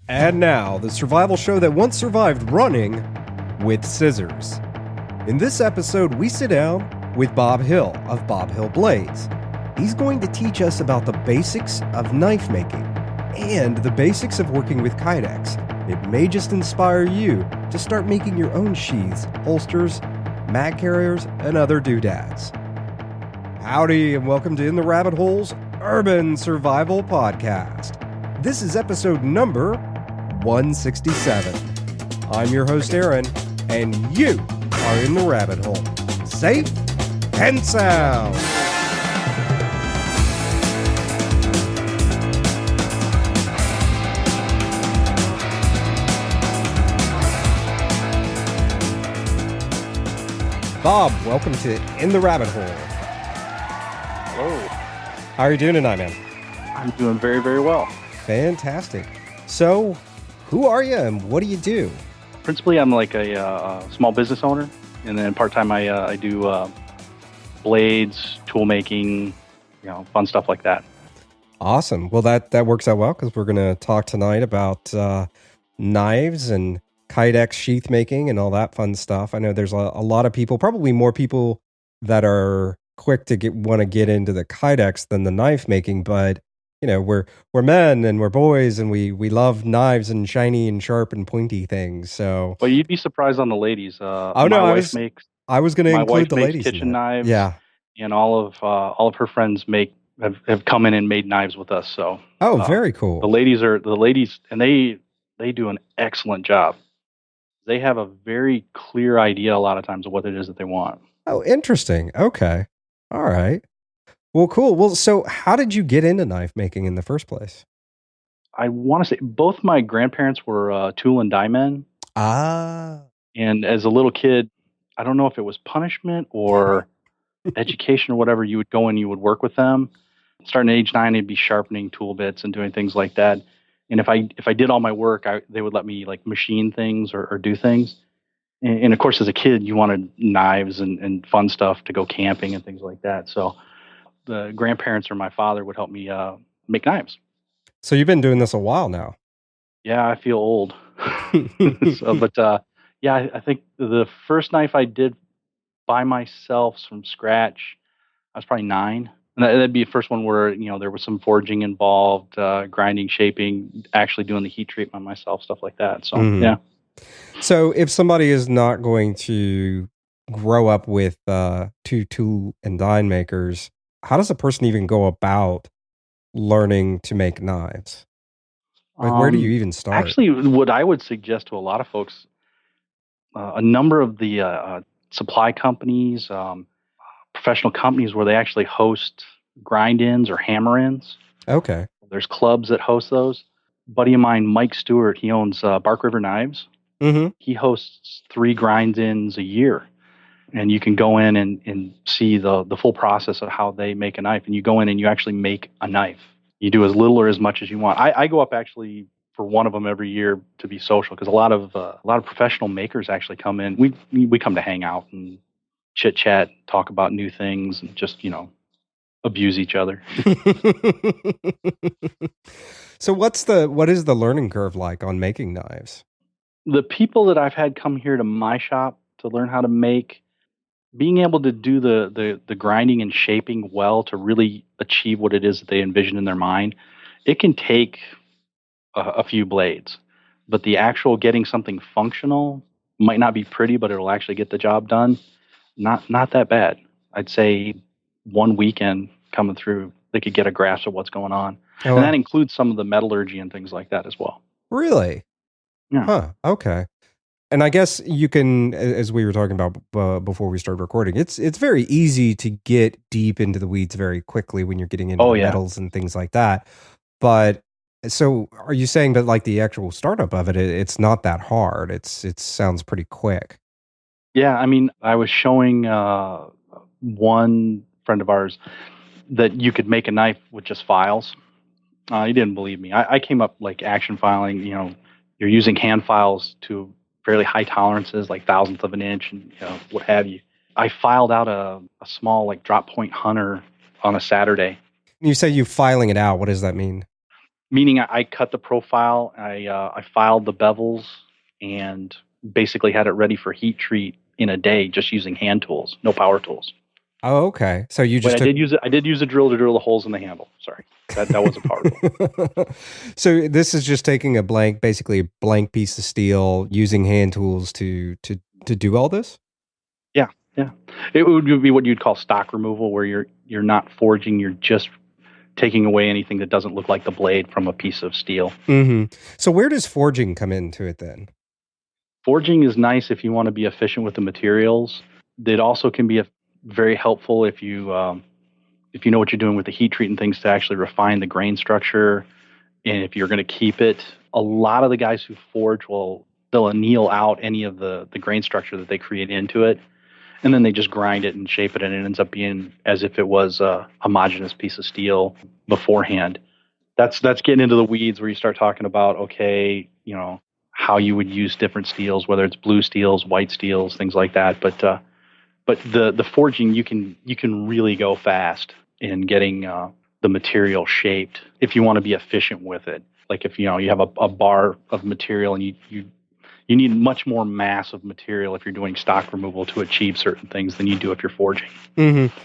And now, the survival show that once survived running with scissors. In this episode, we sit down with Bob Hill of Bob Hill Blades. He's going to teach us about the basics of knife making and the basics of working with Kydex. It may just inspire you to start making your own sheaths, holsters, mag carriers, and other doodads. Howdy, and welcome to In the Rabbit Hole's Urban Survival Podcast. This is episode number 167. I'm your host, Aaron, and you are in the rabbit hole. Safe and sound. Bob, welcome to In the Rabbit Hole. Hello. How are you doing tonight, man? I'm doing very, very well. Fantastic. So, who are you and what do you do? Principally, I'm like a small business owner, and then part-time I do blades, tool making, fun stuff like that. Awesome. Well, that works out well because we're going to talk tonight about knives and Kydex sheath making and all that fun stuff. I know there's a lot of people, probably more people that are quick to want to get into the Kydex than the knife making, but we're men and we're boys and we love knives and shiny and sharp and pointy things. So, well, you'd be surprised on the ladies. I was going to include the ladies. Kitchen knives. Yeah, and all of her friends have come in and made knives with us. So, very cool. The ladies, and they do an excellent job. They have a very clear idea a lot of times of what it is that they want. Oh, interesting. Okay, all right. Well, cool. Well, so how did you get into knife making in the first place? I want to say both my grandparents were tool and die men. Ah. And as a little kid, I don't know if it was punishment or education or whatever, you would go and you would work with them. Starting at age 9, I'd be sharpening tool bits and doing things like that. And if I did all my work, they would let me like machine things or do things. And of course, as a kid, you wanted knives and fun stuff to go camping and things like that. So the grandparents or my father would help me make knives. So you've been doing this a while now. Yeah, I feel old. I think the first knife I did by myself from scratch, I was probably 9. And that'd be the first one where, there was some forging involved, grinding, shaping, actually doing the heat treatment myself, stuff like that. So, yeah. So if somebody is not going to grow up with two tool and die makers, how does a person even go about learning to make knives? Like, where do you even start? Actually, what I would suggest to a lot of folks, a number of the supply companies, professional companies where they actually host grind-ins or hammer-ins. Okay. There's clubs that host those. A buddy of mine, Mike Stewart, he owns Bark River Knives. Mm-hmm. He hosts 3 grind-ins a year. And you can go in and see the full process of how they make a knife. And you go in and you actually make a knife. You do as little or as much as you want. I go up actually for one of them every year to be social because a lot of professional makers actually come in. We come to hang out and chit chat, talk about new things, and just abuse each other. So what is the learning curve like on making knives? The people that I've had come here to my shop to learn how to make, being able to do the grinding and shaping well to really achieve what it is that they envision in their mind, it can take a few blades. But the actual getting something functional might not be pretty, but it'll actually get the job done. Not that bad. I'd say one weekend coming through, they could get a grasp of what's going on. Oh, and that includes some of the metallurgy and things like that as well. Really? Yeah. Huh. Okay. And I guess you can, as we were talking about before we started recording, it's very easy to get deep into the weeds very quickly when you're getting into metals and things like that. But so are you saying that like the actual startup of it's not that hard? It sounds pretty quick. Yeah. I mean, I was showing one friend of ours that you could make a knife with just files. He didn't believe me. I came up like action filing, you're using hand files to fairly high tolerances, like thousandth of an inch and what have you. I filed out a small like drop point hunter on a Saturday. You say you filing it out. What does that mean? Meaning I cut the profile, I filed the bevels, and basically had it ready for heat treat in a day, just using hand tools, no power tools. Oh, okay. So you Wait, just took. I did use a drill to drill the holes in the handle. Sorry, that was a power tool. So this is just taking a blank, basically a blank piece of steel, using hand tools to do all this. Yeah, yeah. It would be what you'd call stock removal, where you're not forging, you're just taking away anything that doesn't look like the blade from a piece of steel. Mm-hmm. So where does forging come into it then? Forging is nice if you want to be efficient with the materials. It also can be very helpful if you know what you're doing with the heat treat and things to actually refine the grain structure. And if you're going to keep it, a lot of the guys who forge they'll anneal out any of the grain structure that they create into it, and then they just grind it and shape it, and it ends up being as if it was a homogeneous piece of steel beforehand. That's getting into the weeds where you start talking about, okay, how you would use different steels, whether it's blue steels, white steels, things like that. But the forging, you can really go fast in getting the material shaped if you want to be efficient with it. Like if you have a bar of material and you need much more mass of material if you're doing stock removal to achieve certain things than you do if you're forging. Mm-hmm.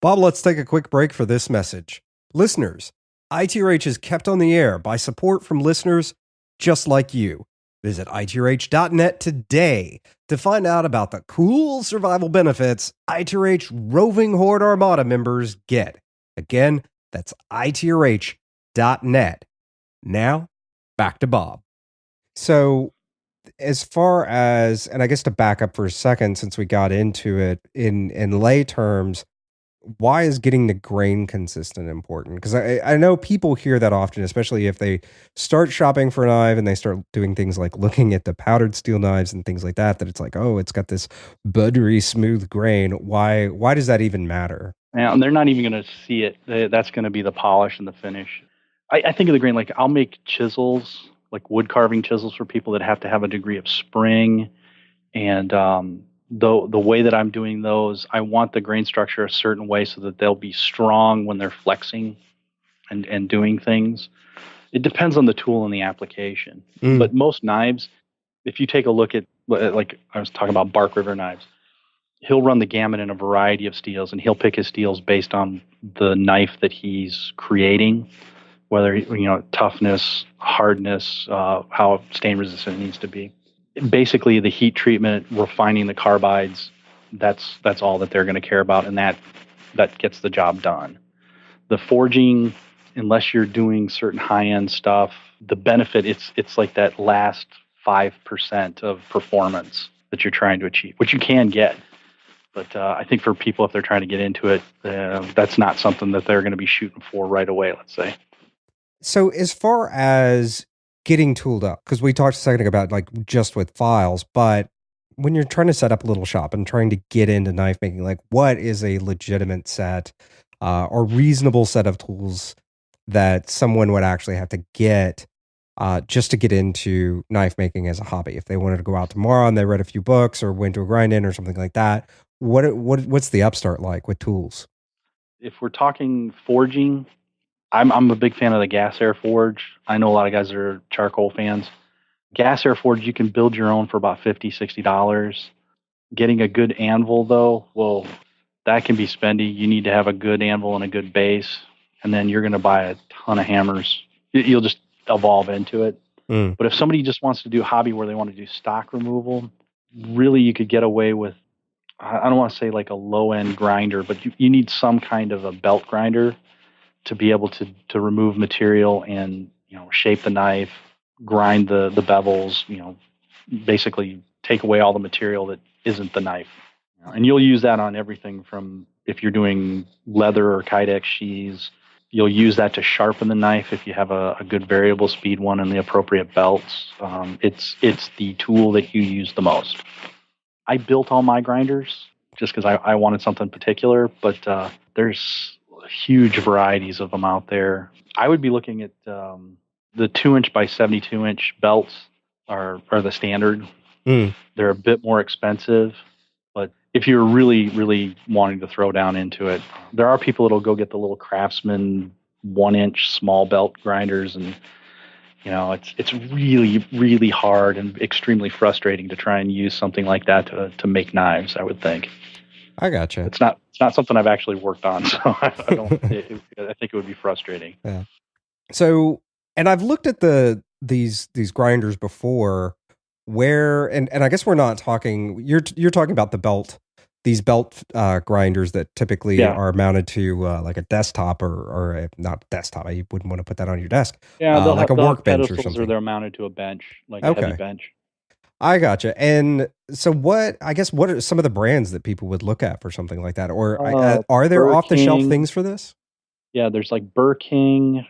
Bob, let's take a quick break for this message. Listeners, ITRH is kept on the air by support from listeners just like you. Visit itrh.net today to find out about the cool survival benefits ITRH Roving Horde Armada members get. Again, that's itrh.net. Now, back to Bob. So, as far as, and I guess to back up for a second, since we got into it in lay terms, why is getting the grain consistent important? Because I know people hear that often, especially if they start shopping for a knife and they start doing things like looking at the powdered steel knives and things like that, that it's like, oh, it's got this buttery smooth grain. Why does that even matter? Yeah, and they're not even going to see it. That's going to be the polish and the finish. I think of the grain, like I'll make chisels, like wood carving chisels for people that have to have a degree of spring. And the way that I'm doing those, I want the grain structure a certain way so that they'll be strong when they're flexing and doing things. It depends on the tool and the application. But most knives, if you take a look at, like I was talking about Bark River knives, he'll run the gamut in a variety of steels, and he'll pick his steels based on the knife that he's creating, whether toughness, hardness, how stain resistant it needs to be. Basically, the heat treatment, refining the carbides, that's all that they're going to care about, and that gets the job done. The forging, unless you're doing certain high-end stuff, the benefit, it's like that last 5% of performance that you're trying to achieve, which you can get. But I think for people, if they're trying to get into it, that's not something that they're going to be shooting for right away, let's say. So as far as getting tooled up, because we talked a second ago about like just with files, but when you're trying to set up a little shop and trying to get into knife making, like what is a legitimate set or reasonable set of tools that someone would actually have to get just to get into knife making as a hobby? If they wanted to go out tomorrow and they read a few books or went to a grind-in or something like that, what's the upstart like with tools? If we're talking forging, I'm a big fan of the gas air forge. I know a lot of guys that are charcoal fans. Gas air forge, you can build your own for about $50-$60. Getting a good anvil, though, well, that can be spendy. You need to have a good anvil and a good base, and then you're going to buy a ton of hammers. You'll just evolve into it. But if somebody just wants to do a hobby where they want to do stock removal, really you could get away with, I don't want to say like a low-end grinder, but you need some kind of a belt grinder to be able to remove material and shape the knife, grind the bevels, basically take away all the material that isn't the knife. And you'll use that on everything from, if you're doing leather or Kydex sheaths, you'll use that to sharpen the knife if you have a good variable speed one and the appropriate belts. It's the tool that you use the most. I built all my grinders just because I wanted something particular, but there's huge varieties of them out there. I would be looking at the 2-inch by 72-inch belts are the standard. They're a bit more expensive, but if you're really, really wanting to throw down into it, there are people that'll go get the little Craftsman 1-inch small belt grinders, and it's really really hard and extremely frustrating to try and use something like that to make knives. I would think I gotcha. it's not something I've actually worked on, so I don't. I think it would be frustrating. Yeah. So, and I've looked at these grinders before, where and I guess we're not talking. You're talking about these belt grinders that typically Yeah, are mounted to like a desktop or not desktop. I wouldn't want to put that on your desk, yeah. like a They'll have workbench or pedestals, or something. they're mounted to a bench, like a heavy Okay, bench. I gotcha. And so, what are some of the brands that people would look at for something like that, or are there Burr off the shelf King. things for this? Yeah, there's like Burr King.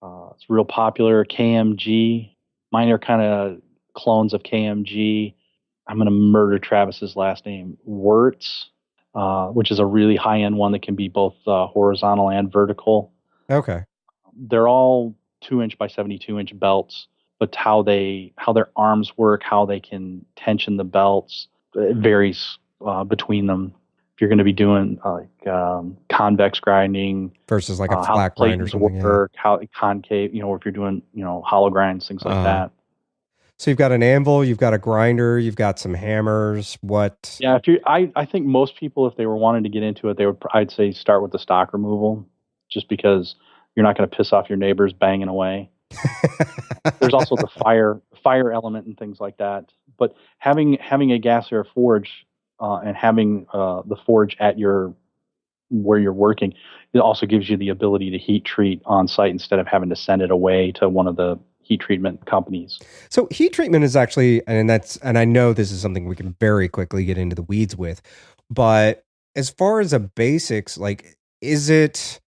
It's real popular. KMG. Mine are kind of clones of KMG. I'm going to murder Travis's last name. Wirtz, which is a really high end one that can be both horizontal and vertical. Okay. They're all 2-inch by 72-inch belts, but how their arms work, how they can tension the belts, it varies between them. If you're going to be doing convex grinding Versus like a how the flat grind or platings something. Yeah. work, how concave, or if you're doing, hollow grinds, things like that. So you've got an anvil, you've got a grinder, you've got some hammers. What? Yeah, I think most people, if they were wanting to get into it, I'd say start with the stock removal, just because you're not going to piss off your neighbors banging away. There's also the fire element and things like that. But having a gas air forge and having the forge at where you're working, it also gives you the ability to heat treat on site instead of having to send it away to one of the heat treatment companies. So heat treatment is actually, and I know this is something we can very quickly get into the weeds with, but as far as the basics, like, is it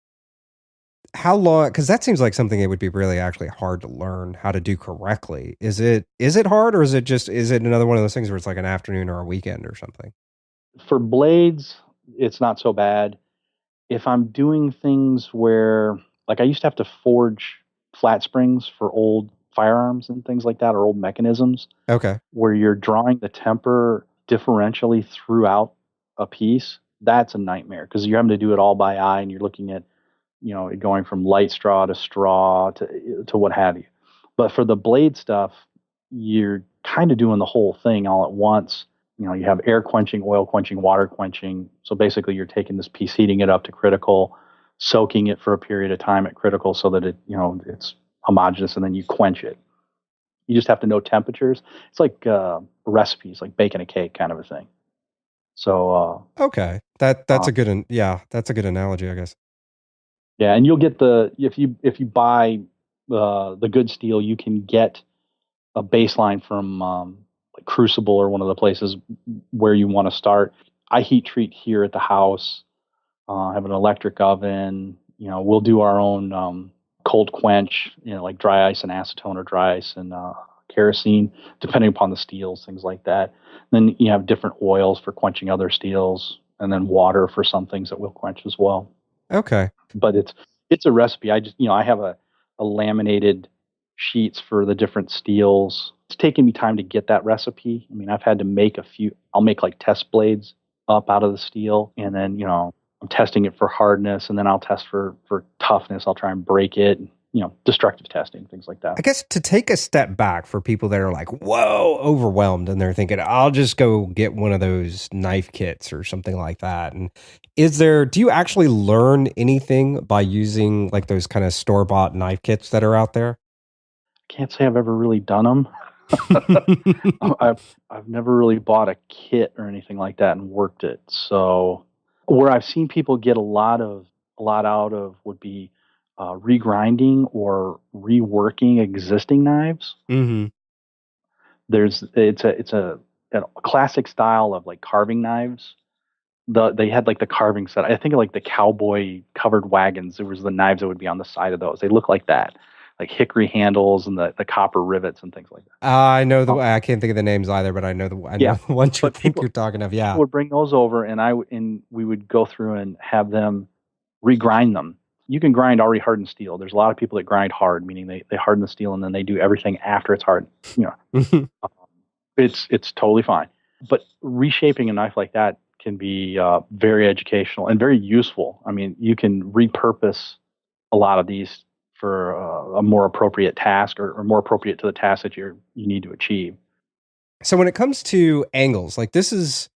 how long? Because that seems like something that would be really actually hard to learn how to do correctly. Is it hard, or is it another one of those things where it's like an afternoon or a weekend or something? For blades, it's not so bad. If I'm doing things where, like, I used to have to forge flat springs for old firearms and things like that, or old mechanisms, Okay. where you're drawing the temper differentially throughout a piece, that's a nightmare because you're having to do it all by eye, and you're looking at, it going from light straw to what have you. But for the blade stuff, you're kind of doing the whole thing all at once. You have air quenching, oil quenching, water quenching. So basically, you're taking this piece, heating it up to critical, soaking it for a period of time at critical so that it's homogeneous, and then you quench it. You just have to know temperatures. It's like recipes, like baking a cake kind of a thing. So Okay, that's a good that's a good analogy, I guess. yeah, and you'll get if you buy the good steel, you can get a baseline from like Crucible or one of the places where you want to start. I heat treat here at the house. Have an electric oven. We'll do our own cold quench. Like dry ice and acetone, or dry ice and kerosene, depending upon the steels, things like that. Then you have different oils for quenching other steels, and then water for some things that will quench as well. Okay. But it's a recipe. I just I have a laminated sheets for the different steels. It's taken me time to get that recipe. I mean, I've had to make I'll make like test blades up out of the steel, and then I'm testing it for hardness, and then I'll test for toughness. I'll try and break it. Destructive testing, things like that. I guess to take a step back for people that are like, whoa, overwhelmed, and they're thinking, I'll just go get one of those knife kits or something like that. And do you actually learn anything by using like those kind of store-bought knife kits that are out there? I can't say I've ever really done them. I've never really bought a kit or anything like that and worked it. So where I've seen people get a lot out of would be regrinding or reworking existing knives. Mm-hmm. It's a classic style of like carving knives. They had like the carving set. I think like the cowboy covered wagons. There was the knives that would be on the side of those. They look like that, like hickory handles and the copper rivets and things like that. I know I can't think of the names either, but I know the ones you're talking of. Yeah. People would bring those over, and we would go through and have them regrind them. You can grind already hardened steel. There's a lot of people that grind hard, meaning they harden the steel and then they do everything after it's hardened. It's totally fine. But reshaping a knife like that can be very educational and very useful. I mean, you can repurpose a lot of these for a more appropriate task or more appropriate to the task that you need to achieve. So when it comes to angles, like this is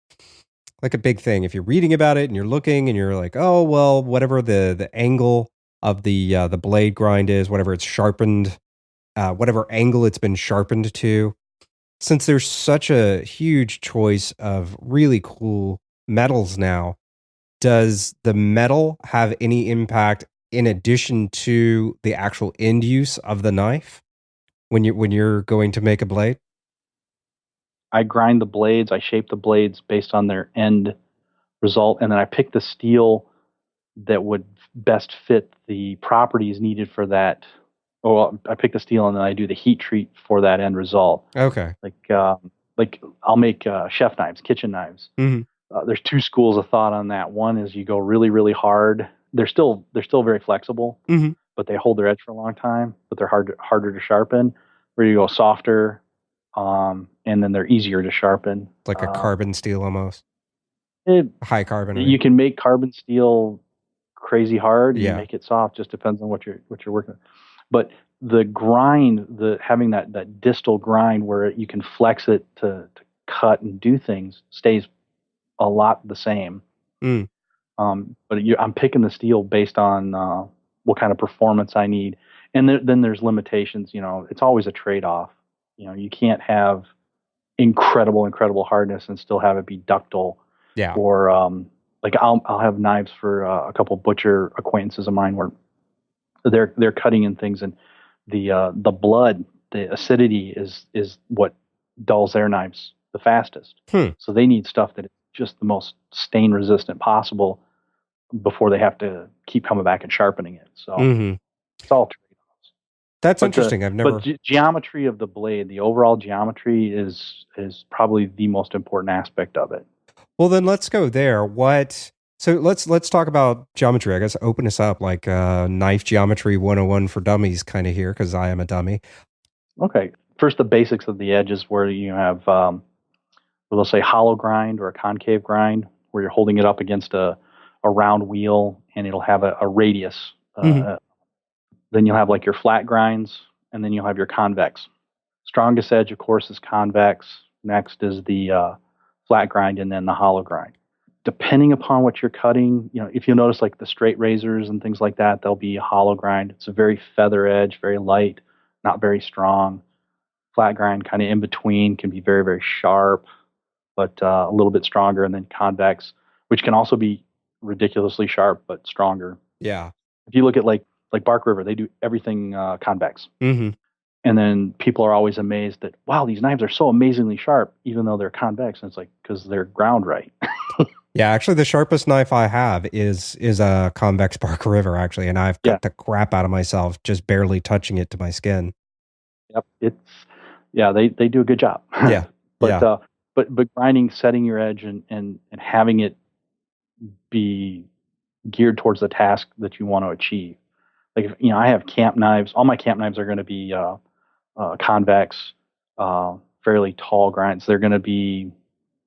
like a big thing. If you're reading about it and you're looking and you're like, oh well, whatever the angle of the blade grind is, whatever it's sharpened, whatever angle it's been sharpened to. Since there's such a huge choice of really cool metals now, does the metal have any impact in addition to the actual end use of the knife when you're going to make a blade? I grind the blades, I shape the blades based on their end result, and then I pick the steel that would best fit the properties needed for that. Well, I pick the steel and then I do the heat treat for that end result. Okay. Like I'll make chef knives, kitchen knives. Mm-hmm. There's two schools of thought on that. One is you go really, really hard. They're still very flexible, Mm-hmm. but they hold their edge for a long time. But they're harder to sharpen. Where you go softer, and then they're easier to sharpen. Like a carbon steel almost. High carbon. You can make carbon steel crazy hard and Yeah. make it soft. Just depends on what you're working with. But the grind, having that distal grind where you can flex it to cut and do things stays a lot the same. Mm. But I'm picking the steel based on what kind of performance I need, and then there's limitations. It's always a trade-off. You can't have incredible hardness and still have it be ductile. Yeah. Or like I'll have knives for a couple butcher acquaintances of mine where they're cutting in things, and the blood, the acidity is what dulls their knives the fastest. So they need stuff that is just the most stain resistant possible before they have to keep coming back and sharpening it. So it's all trade-offs. That's interesting. But geometry of the blade, the overall geometry is probably the most important aspect of it. Well, then let's go there. So let's talk about geometry. I guess open us up like knife geometry 101 for dummies kind of here, because I am a dummy. Okay. First, the basics of the edges where you have, they'll say hollow grind or a concave grind, where you're holding it up against a round wheel and it'll have a radius. Then you'll have like your flat grinds, and then you'll have your convex. Strongest edge, of course, is convex. Next is the flat grind, and then the hollow grind. Depending upon what you're cutting, if you'll notice like the straight razors and things like that, they'll be a hollow grind. It's a very feather edge, very light, not very strong. Flat grind kind of in between, can be very, very sharp, but a little bit stronger. And then convex, which can also be ridiculously sharp, but stronger. Yeah. If you look at like Bark River, they do everything convex. Mm-hmm. And then people are always amazed that, wow, these knives are so amazingly sharp, even though they're convex. And it's like, because they're ground right. Yeah, actually, the sharpest knife I have is a convex Bark River, actually, and I've cut the crap out of myself just barely touching it to my skin. Yep, they do a good job. Yeah, but grinding, setting your edge, and having it be geared towards the task that you want to achieve. Like I have camp knives. All my camp knives are going to be convex, fairly tall grinds. They're going to be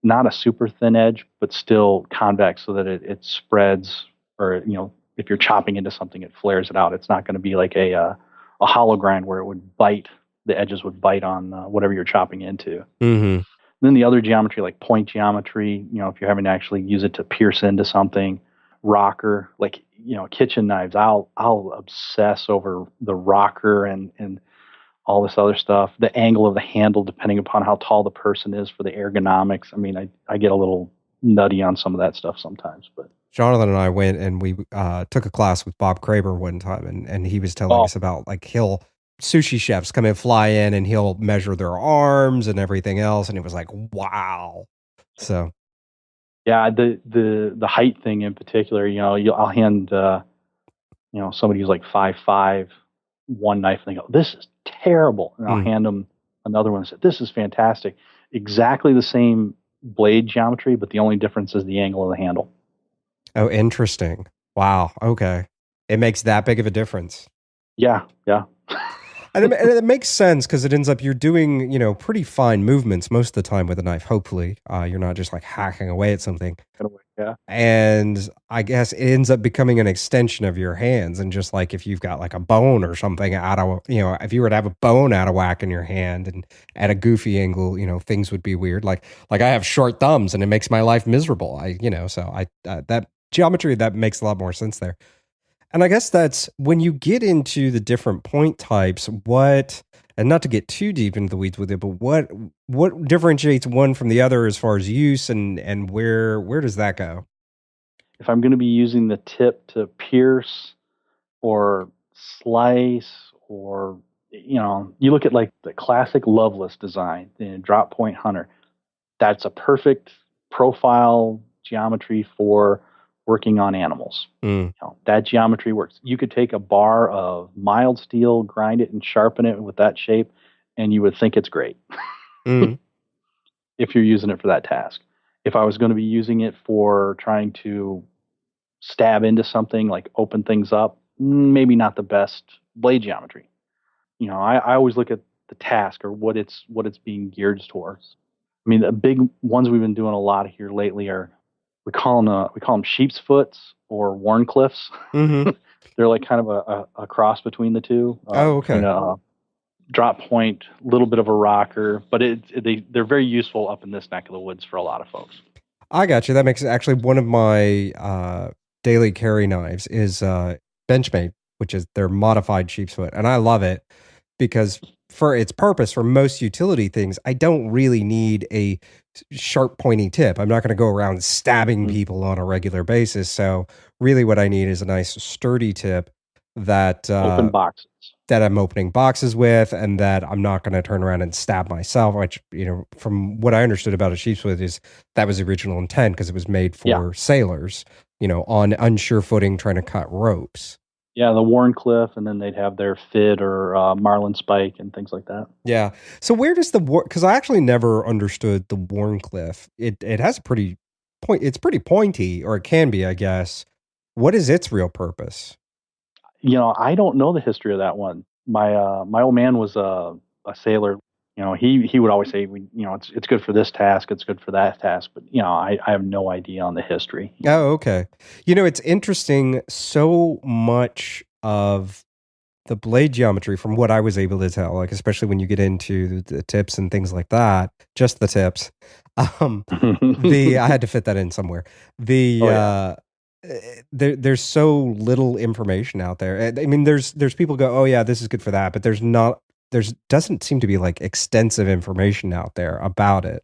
not a super thin edge, but still convex, so that it spreads. Or if you're chopping into something, it flares it out. It's not going to be like a hollow grind where it would bite. The edges would bite on whatever you're chopping into. Mm-hmm. Then the other geometry, like point geometry, if you're having to actually use it to pierce into something. Rocker, like kitchen knives, I'll obsess over the rocker and all this other stuff. The angle of the handle, depending upon how tall the person is, for the ergonomics. I mean, I get a little nutty on some of that stuff sometimes. But Jonathan and I went and we took a class with Bob Kraber one time, and he was telling us about like sushi chefs come and fly in and he'll measure their arms and everything else, and it was like, wow. So yeah, the height thing in particular, I'll hand somebody who's like 5'5" one knife, and they go, "This is terrible," and I'll hand them another one and say, "This is fantastic." Exactly the same blade geometry, but the only difference is the angle of the handle. Oh, interesting. Wow. Okay, it makes that big of a difference. Yeah. And it makes sense, because it ends up you're doing, pretty fine movements most of the time with a knife. Hopefully, you're not just like hacking away at something. Yeah. And I guess it ends up becoming an extension of your hands. And just like if you've got like a bone or something out of, if you were to have a bone out of whack in your hand and at a goofy angle, things would be weird. Like I have short thumbs and it makes my life miserable. So that geometry, that makes a lot more sense there. And I guess that's when you get into the different point types, and not to get too deep into the weeds with it, but what differentiates one from the other as far as use and where does that go? If I'm going to be using the tip to pierce or slice, or you look at like the classic Loveless design, the drop point hunter. That's a perfect profile geometry for working on animals. Mm. That geometry works. You could take a bar of mild steel, grind it, and sharpen it with that shape, and you would think it's great Mm. if you're using it for that task. If I was going to be using it for trying to stab into something, like open things up, maybe not the best blade geometry. I always look at the task, or what it's being geared towards. I mean, the big ones we've been doing a lot here lately are, we call them sheep's foots or Warncliffs. Mm-hmm. They're like kind of a cross between the two, Oh, between okay. a drop point, little bit of a rocker, but they're very useful up in this neck of the woods for a lot of folks. I got you. That makes actually one of my daily carry knives is Benchmade, which is their modified sheepsfoot, and I love it because for its purpose, for most utility things, I don't really need a sharp, pointy tip. I'm not going to go around stabbing Mm. people on a regular basis. So really, what I need is a nice, sturdy tip that Open boxes. that I'm opening boxes with, and that I'm not going to turn around and stab myself, which, from what I understood about a sheepsfoot is that was the original intent because it was made Yeah. for sailors, on unsure footing trying to cut ropes. Yeah, the Warncliffe, and then they'd have their Fid or Marlin Spike and things like that. Yeah. So where does because I actually never understood the Warncliffe. It has a pretty it's pretty pointy, or it can be, I guess. What is its real purpose? I don't know the history of that one. My old man was a sailor. He would always say, it's good for this task, it's good for that task, but I have no idea on the history. Oh, okay. It's interesting. So much of the blade geometry, from what I was able to tell, like especially when you get into the tips and things like that, just the tips. I had to fit that in somewhere. Oh, yeah. There's so little information out there. I mean, there's people go, oh yeah, this is good for that, but there's doesn't seem to be like extensive information out there about it.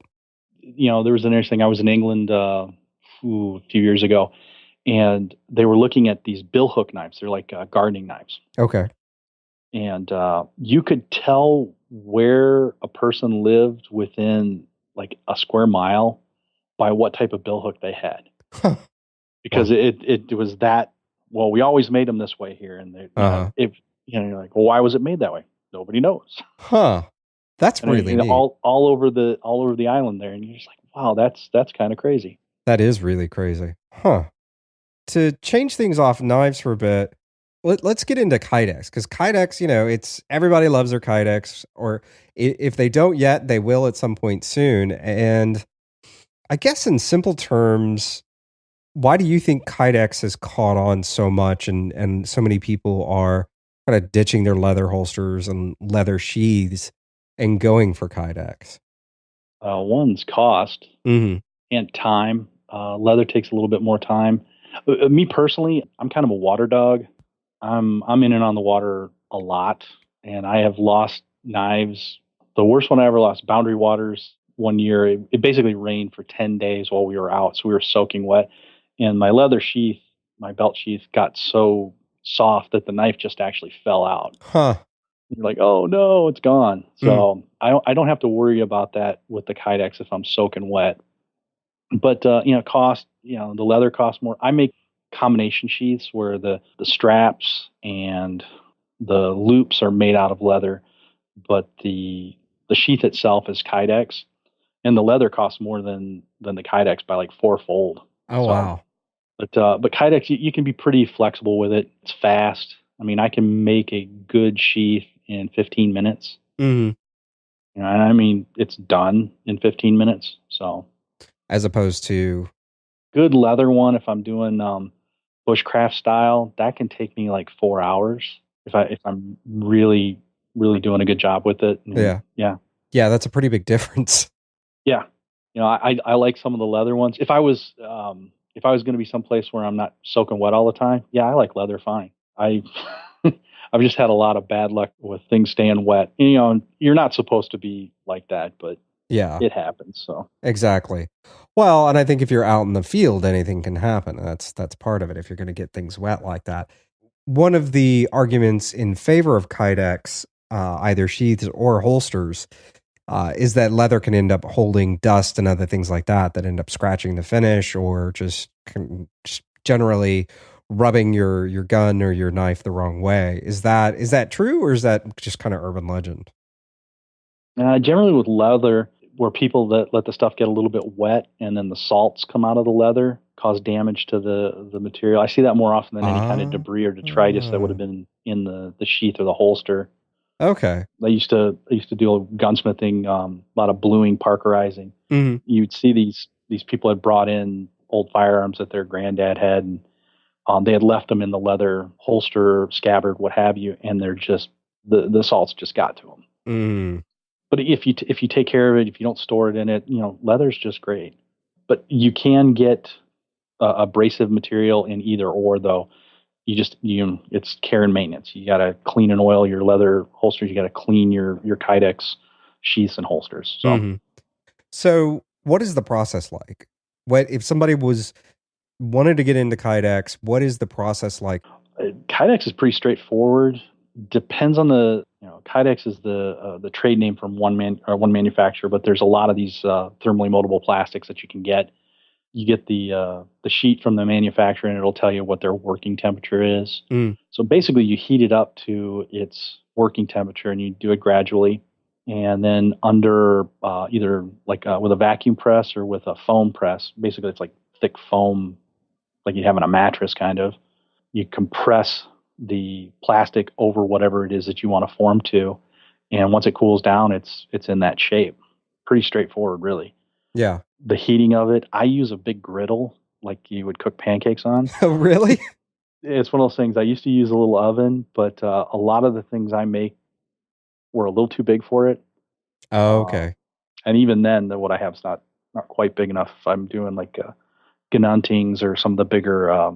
There was an interesting. I was in England a few years ago, and they were looking at these billhook knives. They're like gardening knives, Okay. and you could tell where a person lived within like a square mile by what type of billhook they had, Huh. because Wow. it was that. Well, we always made them this way here, and Uh-huh. if you're like, well, why was it made that way? Nobody knows. Huh. That's And really neat. all over the island there, and you're just like, wow, that's kind of crazy. That is really crazy. Huh. To change things off knives for a bit, let's get into Kydex, because Kydex, it's everybody loves their Kydex, or if they don't yet, they will at some point soon. And I guess in simple terms, why do you think Kydex has caught on so much, and so many people are kind of ditching their leather holsters and leather sheaths and going for Kydex? One's cost Mm-hmm. and time. Leather takes a little bit more time. Me personally, I'm kind of a water dog. I'm in and on the water a lot, and I have lost knives. The worst one I ever lost, Boundary Waters, one year. It basically rained for 10 days while we were out, so we were soaking wet, and my leather sheath, my belt sheath, got so soft that the knife just actually fell out. Huh. You're like, oh no, it's gone. Mm. So I don't have to worry about that with the Kydex if I'm soaking wet. But cost, the leather costs more. I make combination sheaths where the straps and the loops are made out of leather, but the sheath itself is Kydex, and the leather costs more than the Kydex by like fourfold. Oh, So, wow. but Kydex, you can be pretty flexible with it. It's fast. I mean, I can make a good sheath in 15 minutes. Mm-hmm. And I mean, it's done in 15 minutes. So As opposed to good leather one, if I'm doing bushcraft style, that can take me like 4 hours if I'm really doing a good job with it. And Yeah. yeah, Yeah, that's a pretty big difference. yeah. I like some of the leather ones. If I was going to be someplace where I'm not soaking wet all the time, yeah, I like leather fine. I I've just had a lot of bad luck with things staying wet. And you're not supposed to be like that, but Yeah, it happens. So exactly. Well, and I think if you're out in the field, anything can happen. That's part of it if you're going to get things wet like that. One of the arguments in favor of Kydex, either sheaths or holsters, is that leather can end up holding dust and other things like that end up scratching the finish or just generally rubbing your gun or your knife the wrong way. Is that true, or is that just kind of urban legend? generally with leather, where people that let the stuff get a little bit wet and then the salts come out of the leather cause damage to the material. I see that more often than any kind of Ah, debris or detritus that would have been in the sheath or the holster. okay. I used to do gunsmithing, a lot of bluing, parkerizing. Mhm. You'd see these people had brought in old firearms that their granddad had, and they had left them in the leather holster, scabbard, what have you, and they're just the salts just got to them. Mm. But if you take care of it, if you don't store it in it, leather's just great. But you can get abrasive material in either or, though. It's care and maintenance. You got to clean and oil your leather holsters. You got to clean your Kydex sheaths and holsters. So Mhm. So, what is the process like? What if somebody wanted to get into Kydex? What is the process like? Kydex is pretty straightforward. Depends on Kydex is the trade name from one manufacturer, but there's a lot of these thermally moldable plastics that you can get. You get the sheet from the manufacturer, and it'll tell you what their working temperature is. Mm. So basically, you heat it up to its working temperature, and you do it gradually. And then under either like with a vacuum press or with a foam press, basically it's like thick foam, like you'd have in a mattress, kind of. You compress the plastic over whatever it is that you want to form to, and once it cools down, it's in that shape. Pretty straightforward, really. Yeah. The heating of it, I use a big griddle like you would cook pancakes on. Oh, really? It's one of those things. I used to use a little oven, but a lot of the things I make were a little too big for it. Oh, Uh, okay. and even then, what I have is not quite big enough. If I'm doing like Ganuntings or some of the bigger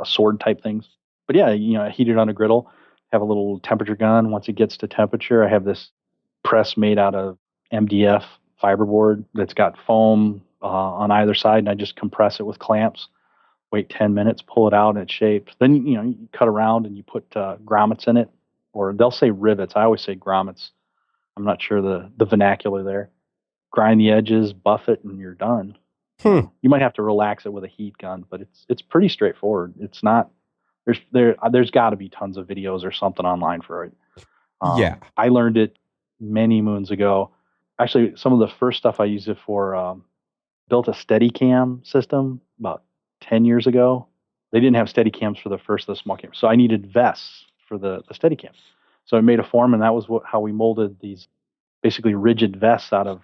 sword type things. But yeah, I heat it on a griddle, have a little temperature gun. Once it gets to temperature, I have this press made out of MDF fiberboard that's got foam on either side, and I just compress it with clamps. Wait 10 minutes, pull it out, and it's shaped. Then you cut around and you put grommets in it, or they'll say rivets. I always say grommets. I'm not sure the vernacular there. Grind the edges, buff it, and you're done. Hmm. You might have to relax it with a heat gun, but it's pretty straightforward. It's not there's got to be tons of videos or something online for it. Yeah. I learned it many moons ago. Actually, some of the first stuff I used it for, built a Steadicam system about 10 years ago. They didn't have Steadicams for the first of the small cameras, so I needed vests for the Steadicam. So I made a form, and that was how we molded these basically rigid vests out of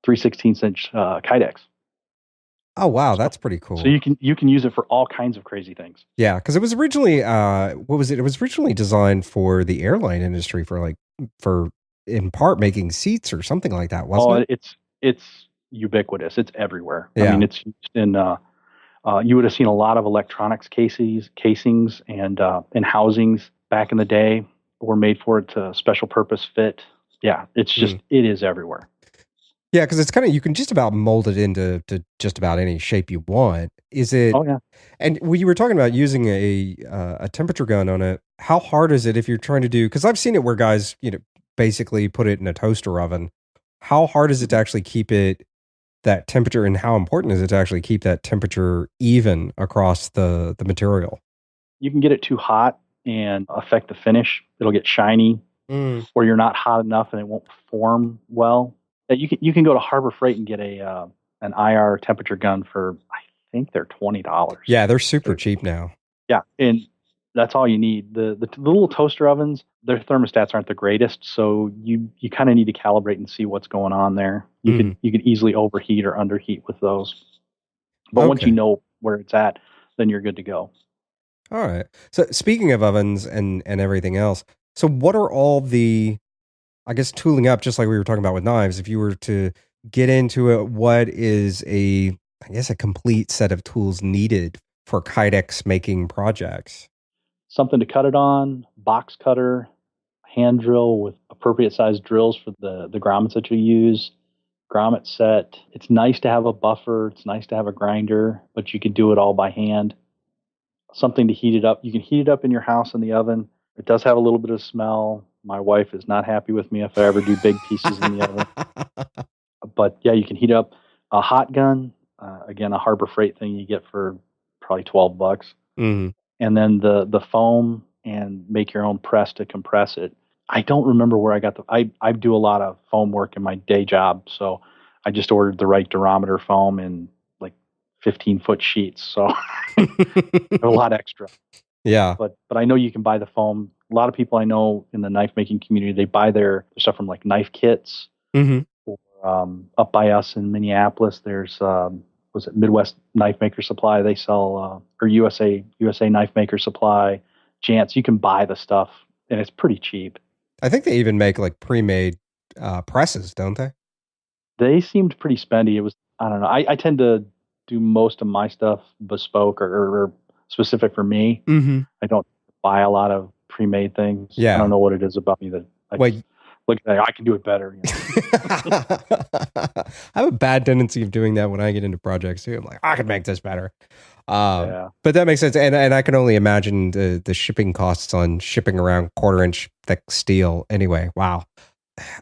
3/16-inch Kydex. Oh, wow, So, that's pretty so cool. you can use it for all kinds of crazy things. Yeah, because it was originally what was it? It was originally designed for the airline industry for in part making seats or something like that, wasn't Oh, it? it's ubiquitous. It's everywhere. I Yeah. mean, it's used in. You would have seen a lot of electronics casings, and housings back in the day were made for it to special purpose fit. Yeah, Mm. it is everywhere. Yeah, because it's kind of you can just about mold it into just about any shape you want. Is it? Oh yeah. And when you were talking about using a temperature gun on it, how hard is it if you're trying to do? Because I've seen it where guys, basically put it in a toaster oven. How hard is it to actually keep it that temperature, and how important is it to actually keep that temperature even across the material? You can get it too hot and affect the finish. It'll get shiny, Mm. or you're not hot enough and it won't form well. You can go to Harbor Freight and get an IR temperature gun for, I think they're $20. Yeah, they're super They're, cheap now. yeah, and that's all you need. The little toaster ovens, their thermostats aren't the greatest, so you kind of need to calibrate and see what's going on there. You Mm. could you could easily overheat or underheat with those. But once you Okay. know where it's at, then you're good to go. All right. So speaking of ovens and everything else, so what are all the, I guess, tooling up, just like we were talking about with knives, if you were to get into it, what is I guess, a complete set of tools needed for Kydex making projects? Something to cut it on, box cutter, hand drill with appropriate sized drills for the grommets that you use, grommet set. It's nice to have a buffer. It's nice to have a grinder, but you can do it all by hand. Something to heat it up. You can heat it up in your house in the oven. It does have a little bit of smell. My wife is not happy with me if I ever do big pieces in the oven. But yeah, you can heat up a hot gun. Again, a Harbor Freight thing you get for probably $12, Mhm. and then the foam and make your own press to compress it. I don't remember where I got I do a lot of foam work in my day job, so I just ordered the right durometer foam in like 15-foot sheets. So a lot extra. Yeah. But I know you can buy the foam. A lot of people I know in the knife making community, they buy their stuff from like knife kits. Mhm. Or, up by us in Minneapolis, there's was it Midwest Knife Maker Supply? They sell or USA Knife Maker Supply, Jants. You can buy the stuff, and it's pretty cheap. I think they even make like pre-made presses, don't they? They seemed pretty spendy. It was I don't know. I tend to do most of my stuff bespoke or specific for me. Mhm. I don't buy a lot of pre-made things. I don't Yeah. know what it is about me that I just Wait. look at. I can do it better. I have a bad tendency of doing that when I get into projects too. I'm like, I could make this better. Yeah. But that makes sense, and I can only imagine the shipping costs on shipping around quarter-inch thick steel. Anyway, wow.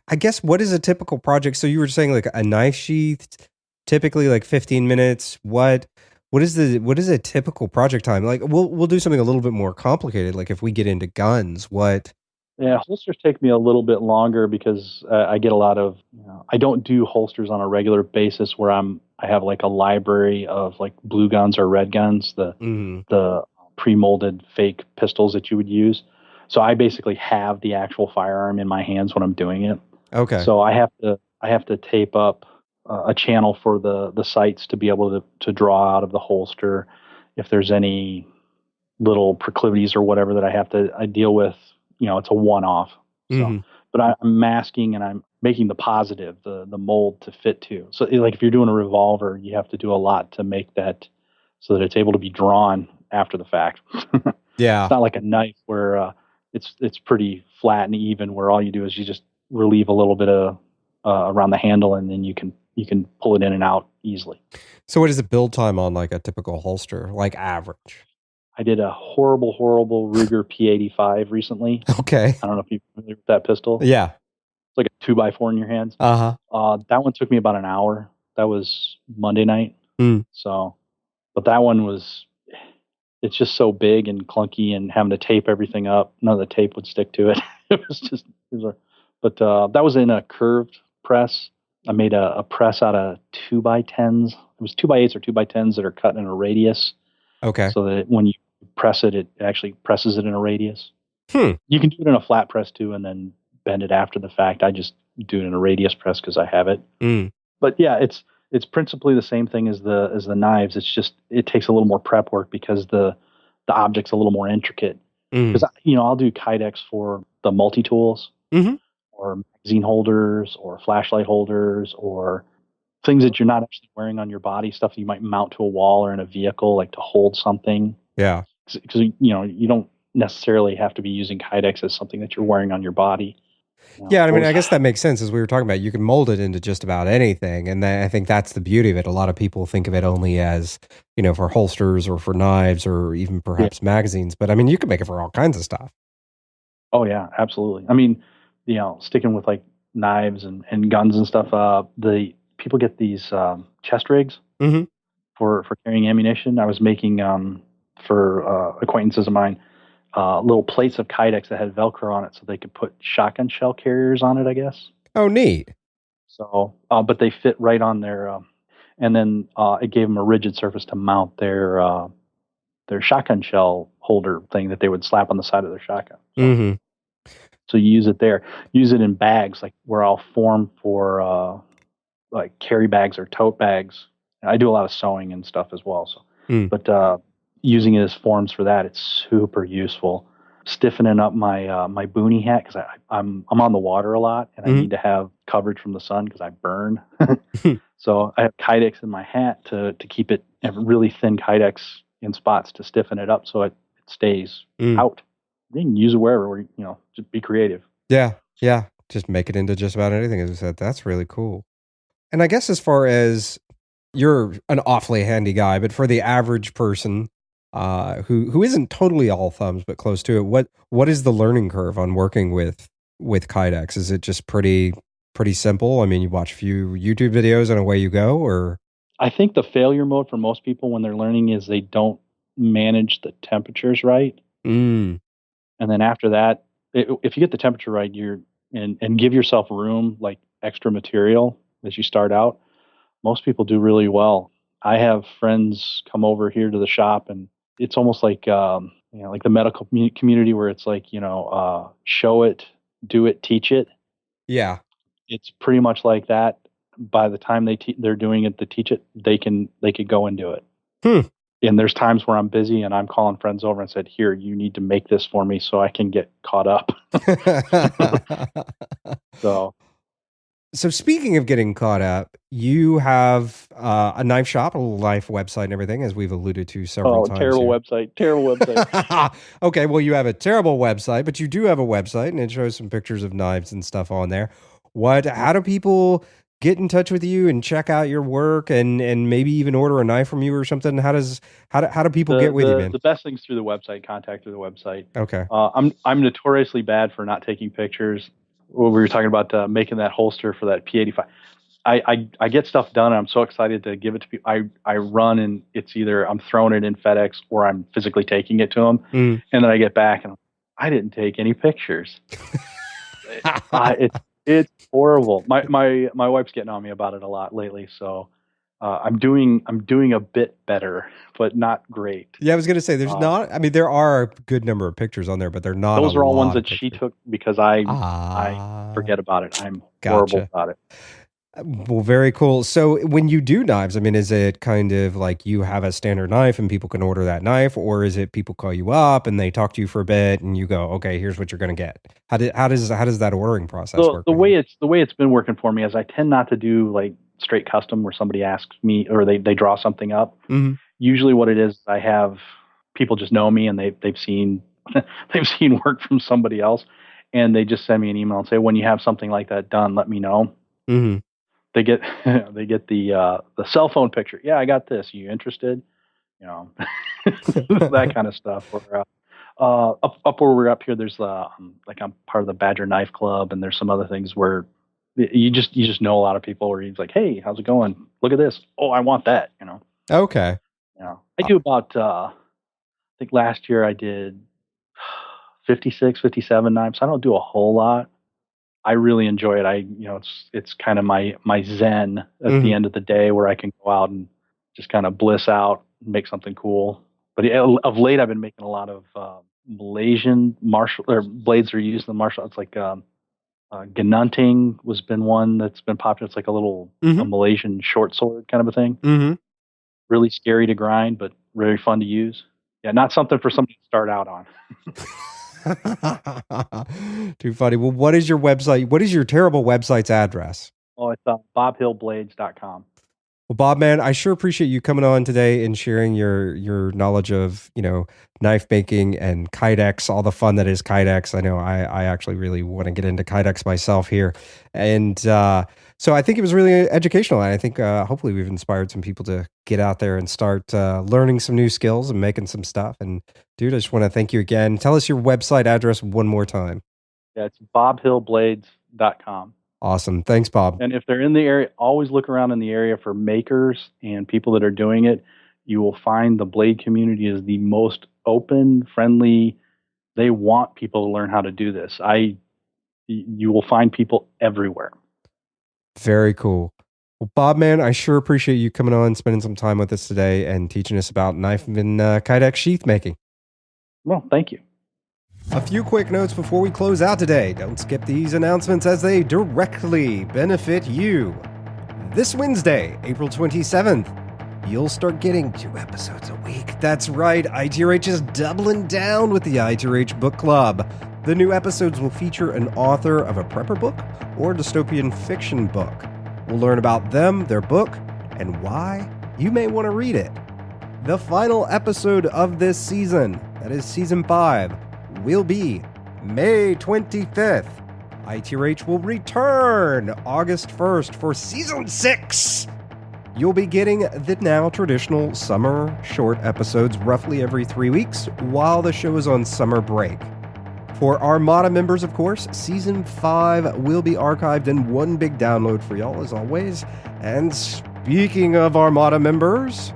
I guess, what is a typical project? So you were saying like a knife sheath, typically like 15 minutes. What is a typical project time? Like we'll do something a little bit more complicated. Like if we get into guns, what? Yeah, holsters take me a little bit longer because I get a lot of. I don't do holsters on a regular basis where I have like a library of like blue guns or red guns, Mm, the pre-molded fake pistols that you would use. So I basically have the actual firearm in my hands when I'm doing it. okay. So I have to tape up a channel for the sights to be able to draw out of the holster. If there's any little proclivities or whatever that I deal with, it's a one-off. So, Hmm. but I'm masking and I'm making the positive, the mold to fit to. So, like if you're doing a revolver, you have to do a lot to make that so that it's able to be drawn after the fact. It's Yeah. not like a knife where it's pretty flat and even, where all you do is you just relieve a little bit of around the handle, and then you can pull it in and out easily. So what is the build time on like a typical holster, like average? I did a horrible, horrible Ruger P85 recently. Okay. I don't know if you're familiar with that pistol. Yeah. It's like a 2x4 in your hands. Uh-huh. That one took me about an hour. That was Monday night. Mm. So, but that one was, it's just so big and clunky, and having to tape everything up. None of the tape would stick to it. But that was in a curved press. I made a press out of 2x10s. It was 2x8s or 2x10s that are cut in a radius, Okay. so that when you press it, it actually presses it in a radius. Hmm. You can do it in a flat press too, and then bend it after the fact. I just do it in a radius press because I have it. Mm. But yeah, it's principally the same thing as the knives. It's just it takes a little more prep work because the object's a little more intricate. Mm. Because I'll do Kydex for the multi tools Hmm. or magazine holders or flashlight holders or things that you're not actually wearing on your body, stuff that you might mount to a wall or in a vehicle, like to hold something. Yeah. Because you don't necessarily have to be using Kydex as something that you're wearing on your body. Yeah, I mean, Those, I guess that makes sense. As we were talking about, you can mold it into just about anything, and I think that's the beauty of it. A lot of people think of it only as, for holsters or for knives or even yeah. perhaps magazines, but I mean, you can make it for all kinds of stuff. Oh yeah, absolutely. I mean, sticking with like knives and guns and stuff. The people get these chest rigs Hmm. for carrying ammunition. I was making for acquaintances of mine little plates of Kydex that had Velcro on it, so they could put shotgun shell carriers on it, I guess. Oh, neat. So, but they fit right on their, and then it gave them a rigid surface to mount their shotgun shell holder thing that they would slap on the side of their shotgun. Hmm. So you use it there. Use it in bags, like where I'll form for like carry bags or tote bags, I do a lot of sewing and stuff as well. So, Mm. but using it as forms for that, it's super useful. Stiffening up my boonie hat because I'm on the water a lot and I Mhm. need to have coverage from the sun because I burn. So I have Kydex in my hat to keep it, have really thin Kydex in spots to stiffen it up so it stays Mm. out. You can use it wherever, where, just be creative. Yeah, yeah. Just make it into just about anything, as you said. That's really cool. And I guess as far as you're an awfully handy guy, but for the average person who isn't totally all thumbs but close to it, what is the learning curve on working with Kydex? Is it just pretty simple? I mean, you watch a few YouTube videos and away you go, or I think the failure mode for most people when they're learning is they don't manage the temperatures right. Mm. And then after that, if you get the temperature right, and give yourself room, like extra material as you start out, most people do really well. I have friends come over here to the shop, and it's almost like like the medical community where it's like show it, do it, teach it. Yeah. It's pretty much like that. By the time they're doing it to teach it, they could go and do it. Hmm. And there's times where I'm busy and I'm calling friends over and said, "Here, you need to make this for me so I can get caught up." So So speaking of getting caught up, you have a knife shop, a little knife website and everything, as we've alluded to several times. Terrible here. website. Okay, well, you have a terrible website, but you do have a website, and it shows some pictures of knives and stuff on there. How do people get in touch with you and check out your work, and maybe even order a knife from you or something? How do people get with you, man? The best thing's through the website. Contact through the website. Okay. I'm notoriously bad for not taking pictures. When we were talking about making that holster for that P85, I get stuff done and I'm so excited to give it to people. I run and it's either I'm throwing it in FedEx or I'm physically taking it to them, and then I get back and I didn't take any pictures. It's horrible. My wife's getting on me about it a lot lately, so I'm doing a bit better, but not great. Yeah, I was going to say there's not. I mean, there are a good number of pictures on there, but they're not. Those are all ones that pictures. she took because I forget about it. I'm horrible about it. Well, very cool. So when you do knives, I mean, is it kind of like you have a standard knife and people can order that knife, or is it people call you up and they talk to you for a bit and you go, okay, here's what you're going to get? How does that ordering process work? The way it's been working for me is I tend not to do like straight custom where somebody asks me or they draw something up. Mm-hmm. Usually what it is, I have people just know me and they've seen they've seen work from somebody else, and they just send me an email and say, when you have something like that done, let me know. Mm-hmm. They get the cell phone picture. Yeah, I got this. You interested? That kind of stuff. Or up where we're up here, there's like I'm part of the Badger Knife Club, and there's some other things where you just know a lot of people. Where he's like, hey, how's it going? Look at this. Oh, I want that. Okay. I do about I think last year I did 56, 57 knives. I don't do a whole lot. I really enjoy it. It's kind of my zen at the end of the day where I can go out and just kind of bliss out and make something cool. But of late, I've been making a lot of Malaysian blades are used in the martial arts. Like Ganunting has been one that's been popular. It's like a little a Malaysian short sword kind of a thing. Mm-hmm. Really scary to grind, but very fun to use. Yeah, not something for somebody to start out on. Too funny. Well, what is your website? What is your terrible website's address? Oh, it's bobhillblades.com. Well, Bob, man, I sure appreciate you coming on today and sharing your knowledge of, knife making and Kydex, all the fun that is Kydex. I know I actually really want to get into Kydex myself here. And so I think it was really educational. And I think hopefully we've inspired some people to get out there and start learning some new skills and making some stuff. And dude, I just want to thank you again. Tell us your website address one more time. Yeah, it's bobhillblades.com. Awesome. Thanks, Bob. And if they're in the area, always look around in the area for makers and people that are doing it. You will find the blade community is the most open, friendly. They want people to learn how to do this. You will find people everywhere. Very cool. Well, Bob, man, I sure appreciate you coming on, spending some time with us today and teaching us about knife and Kydex sheath making. Well, thank you. A few quick notes before we close out today. Don't skip these announcements as they directly benefit you. This Wednesday, April 27th, you'll start getting 2 episodes a week. That's right, ITRH is doubling down with the ITRH Book Club. The new episodes will feature an author of a prepper book or dystopian fiction book. We'll learn about them, their book, and why you may want to read it. The final episode of this season, that is Season 5, will be May 25th. ITRH will return August 1st for Season 6. You'll be getting the now traditional summer short episodes roughly every 3 weeks while the show is on summer break. For Armada members, of course, Season 5 will be archived in one big download for y'all as always. And speaking of Armada members,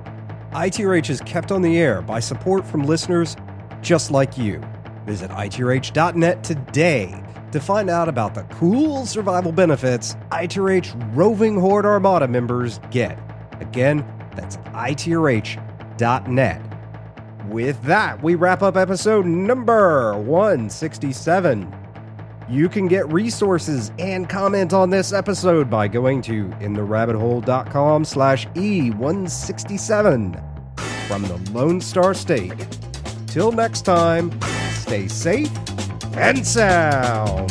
ITRH is kept on the air by support from listeners just like you. Visit itrh.net today to find out about the cool survival benefits ITRH Roving Horde Armada members get. Again, that's itrh.net. With that, we wrap up episode number 167. You can get resources and comment on this episode by going to intherabbithole.com/E167 from the Lone Star State. Till next time, stay safe and sound.